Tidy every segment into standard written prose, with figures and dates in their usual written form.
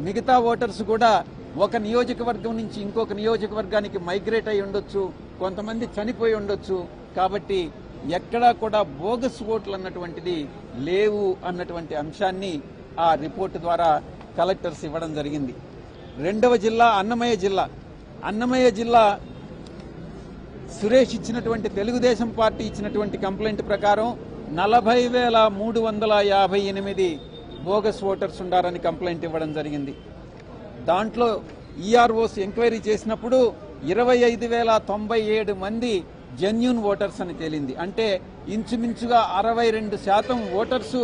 మిగతా ఓటర్స్ కూడా ఒక నియోజకవర్గం నుంచి ఇంకొక నియోజకవర్గానికి మైగ్రేట్ అయి ఉండొచ్చు, కొంతమంది చనిపోయి ఉండొచ్చు. కాబట్టి ఎక్కడా కూడా బోగస్ ఓట్లు అన్నటువంటిది లేవు అన్నటువంటి అంశాన్ని ఆ రిపోర్టు ద్వారా కలెక్టర్స్ ఇవ్వడం జరిగింది. రెండవ జిల్లా అన్నమయ్య జిల్లా. అన్నమయ్య జిల్లా సురేష్ ఇచ్చినటువంటి తెలుగుదేశం పార్టీ ఇచ్చినటువంటి కంప్లైంట్ ప్రకారం 40,358 బోగస్ ఓటర్స్ ఉండారని కంప్లైంట్ ఇవ్వడం జరిగింది. దాంట్లో ఈఆర్ఓస్ ఎంక్వైరీ చేసినప్పుడు 25,097 మంది జెన్యూన్ ఓటర్స్ అని తేలింది. అంటే ఇంచుమించుగా 62% ఓటర్సు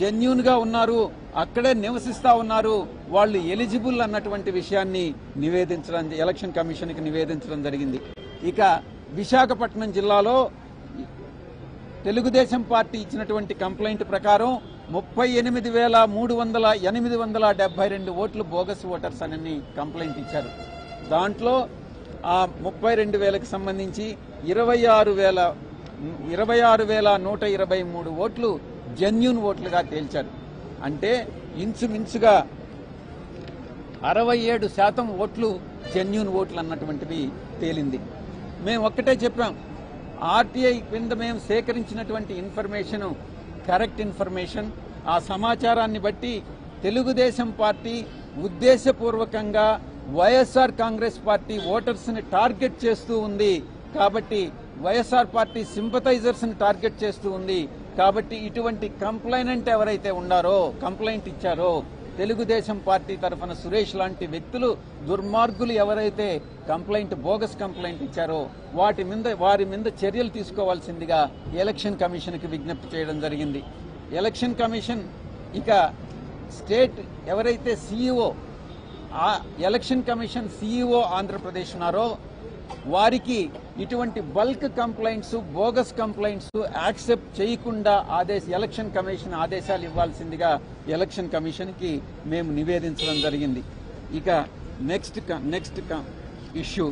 జెన్యూన్ గా ఉన్నారు, అక్కడే నివసిస్తా ఉన్నారు, వాళ్ళు ఎలిజిబుల్ అన్నటువంటి విషయాన్ని నివేదించడం ఎలక్షన్ కమిషన్ కి నివేదించడం జరిగింది. ఇక విశాఖపట్నం జిల్లాలో తెలుగుదేశం పార్టీ ఇచ్చినటువంటి కంప్లైంట్ ప్రకారం 38,872 ఓట్లు బోగస్ ఓటర్స్ అని కంప్లైంట్ ఇచ్చారు. దాంట్లో ఆ 32,000కి సంబంధించి 26,123 ఓట్లు జెన్యూన్ ఓట్లుగా తేల్చారు. అంటే ఇంచుమించుగా 67% ఓట్లు జెన్యూన్ ఓట్లు అన్నటువంటివి తేలింది. మేము ఒక్కటే చెప్పాం, ఆర్టీఐ కింద మేము సేకరించినటువంటి ఇన్ఫర్మేషన్ కరెక్ట్ ఇన్ఫర్మేషన్. ఆ సమాచారాన్ని బట్టి తెలుగుదేశం పార్టీ ఉద్దేశపూర్వకంగా వైఎస్ఆర్ కాంగ్రెస్ పార్టీ ఓటర్స్ ని టార్గెట్ చేస్తూ ఉంది. కాబట్టి వైఎస్ఆర్ పార్టీ సింపథైజర్స్ ని టార్గెట్ చేస్తూ ఉంది. కాబట్టి ఇటువంటి కంప్లైనెంట్ ఎవరైతే ఉండారో, కంప్లైంట్ ఇచ్చారో, తెలుగుదేశం పార్టీ తరఫున సురేష్ లాంటి వ్యక్తులు, దుర్మార్గులు ఎవరైతే బోగస్ కంప్లైంట్ ఇచ్చారో వారి మీద చర్యలు తీసుకోవాల్సిందిగా ఎలక్షన్ కమిషన్ కి విజ్ఞప్తి చేయడం జరిగింది. ఎలక్షన్ కమిషన్ ఇక స్టేట్ ఎవరైతే CEO, election commission CEO Andhra Pradesh ఉన్నారో వారికి ఇటువంటి bulk complaints, bogus complaints accept చేయకుండా ఎలక్షన్ కమిషన్ ఆదేశాలు ఇవ్వాల్సిందిగా ఎలక్షన్ కమిషన్ కి మేము నివేదించడం జరిగింది. ఇక నెక్స్ట్ ఇష్యూ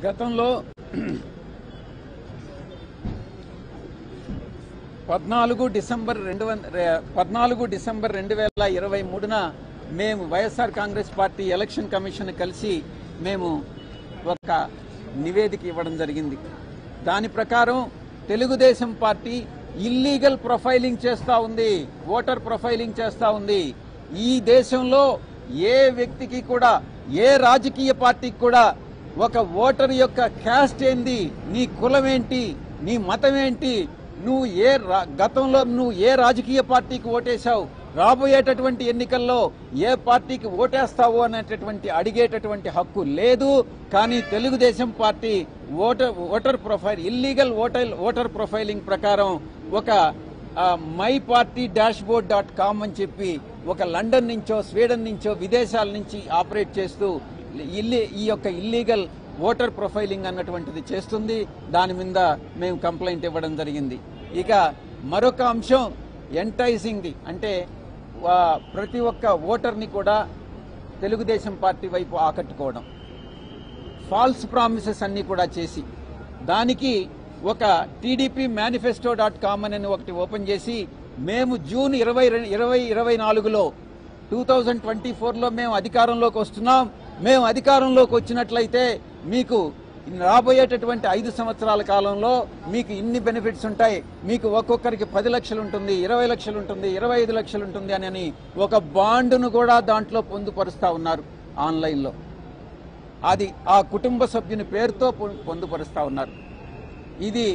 గతంలో 14 డిసెంబర్ 2023న మేము YSR Congress party election commission కలిసి మేము ఒక నివేదిక ఇవ్వడం జరిగింది. దాని ప్రకారం తెలుగుదేశం పార్టీ ఇల్లీగల్ ప్రొఫైలింగ్ చేస్తా ఉంది, ఓటర్ ప్రొఫైలింగ్ చేస్తా ఉంది. ఈ దేశంలో ఏ వ్యక్తికి కూడా, ఏ రాజకీయ పార్టీకి కూడా ఒక ఓటర్ యొక్క క్యాస్ట్ ఏంది, నీ కులం ఏంటి, నీ మతం ఏంటి, గతంలో నువ్వు ఏ రాజకీయ పార్టీకి ఓటేశావు, రాబోయేటటువంటి ఎన్నికల్లో ఏ పార్టీకి ఓటేస్తావో అనేటటువంటి అడిగేటటువంటి హక్కు లేదు. కానీ Telugu Desam party voter profile, illegal voter profiling ప్రకారం ఒక myparty-dashboard.com అని చెప్పి ఒక లండన్ నుంచో, స్వీడన్ నుంచో, విదేశాల నుంచి ఆపరేట్ చేస్తూ ఈ యొక్క ఇల్లీగల్ ఓటర్ ప్రొఫైలింగ్ అన్నటువంటిది చేస్తుంది. దాని మీద మేము కంప్లైంట్ ఇవ్వడం జరిగింది. ఇక మరొక అంశం ఎంటైజింగ్ ది, అంటే ప్రతి ఒక్క ఓటర్ని కూడా తెలుగుదేశం పార్టీ వైపు ఆకట్టుకోవడం, ఫాల్స్ ప్రామిసెస్ అన్ని కూడా చేసి, దానికి ఒక టీడీపీ మేనిఫెస్టో.com అని ఒకటి ఓపెన్ చేసి, మేము జూన్ 2024లో 2024లో మేము అధికారంలోకి వస్తున్నాం, మేము అధికారంలోకి వచ్చినట్లయితే మీకు రాబోయేటటువంటి 5 సంవత్సరాల కాలంలో మీకు ఇన్ని బెనిఫిట్స్ ఉంటాయి, మీకు ఒక్కొక్కరికి 10 లక్షలు ఉంటుంది, 20 లక్షలు ఉంటుంది, 25 లక్షలు ఉంటుంది అని ఒక బాండును కూడా దాంట్లో పొందుపరుస్తా ఉన్నారు ఆన్లైన్లో. అది ఆ కుటుంబ సభ్యుని పేరుతో పొందుపరుస్తా ఉన్నారు. ఇది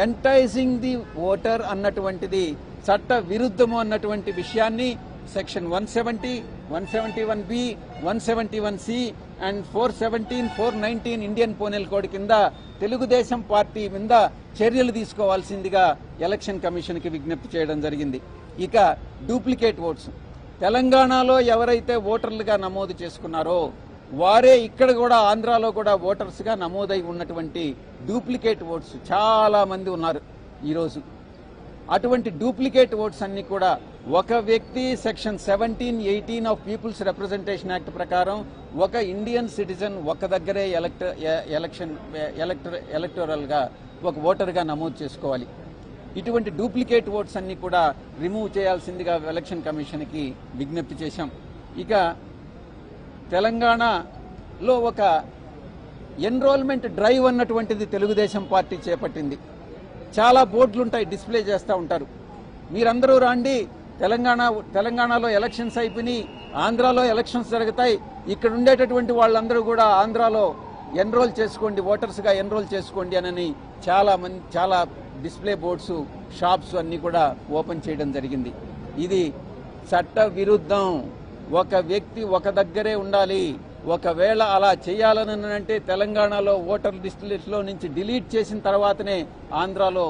ఎంటైజింగ్ ది ఓటర్ అన్నటువంటిది చట్ట విరుద్ధము అన్నటువంటి విషయాన్ని section 170, 171B, 171C and 417, 419 Indian penal code కింద తెలుగుదేశం పార్టీ మీద చర్యలు తీసుకోవాల్సిందిగా ఎలక్షన్ కమిషన్ కి విజ్ఞప్తి చేయడం జరిగింది. ఇక డూప్లికేట్ ఓట్స్, తెలంగాణలో ఎవరైతే ఓటర్లుగా నమోదు చేసుకున్నారో వారే ఇక్కడ కూడా ఆంధ్రాలో కూడా ఓటర్స్ గా నమోదై ఉన్నటువంటి డూప్లికేట్ ఓట్స్ చాలా మంది ఉన్నారు ఈరోజు. అటువంటి డూప్లికేట్ ఓట్స్ అన్ని కూడా ఒక వ్యక్తి section 17, 18 of peoples representation act ప్రకారం ఒక ఇండియన్ సిటిజన్ ఒక దగ్గరే ఎలక్టోరల్ గా ఒక ఓటర్ గా నమోదు చేసుకోవాలి. ఇటువంటి డూప్లికేట్ ఓట్స్ అన్ని కూడా రిమూవ్ చేయాల్సిందిగా ఎలక్షన్ కమిషన్కి విజ్ఞప్తి చేశాం. ఇక తెలంగాణలో ఒక ఎన్రోల్మెంట్ డ్రైవ్ అన్నటువంటిది తెలుగుదేశం పార్టీ చేపట్టింది. చాలా బోర్డులుంటాయి, డిస్ప్లే చేస్తూ ఉంటారు. మీరందరూ రాండి, తెలంగాణలో ఎలక్షన్స్ అయిపోయి ఆంధ్రాలో ఎలక్షన్స్ జరుగుతాయి, ఇక్కడ ఉండేటటువంటి వాళ్ళందరూ కూడా ఆంధ్రాలో ఎన్రోల్ చేసుకోండి, ఓటర్స్గా ఎన్రోల్ చేసుకోండి అని చాలా డిస్ప్లే బోర్డ్స్, షాప్స్ అన్నీ కూడా ఓపెన్ చేయడం జరిగింది. ఇది చట్ట విరుద్ధం. ఒక వ్యక్తి ఒక దగ్గరే ఉండాలి. ఒకవేళ అలా చేయాలని అంటే తెలంగాణలో ఓటర్ లిస్టులో నుంచి డిలీట్ చేసిన తర్వాతనే ఆంధ్రాలో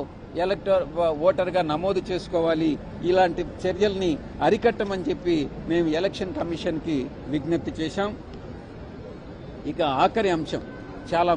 ఓటర్గా నమోదు చేసుకోవాలి. ఇలాంటి చర్యల్ని అరికట్టమని చెప్పి మేము ఎలక్షన్ కమిషన్కి విజ్ఞప్తి చేశాం. ఇక ఆఖరి అంశం చాలా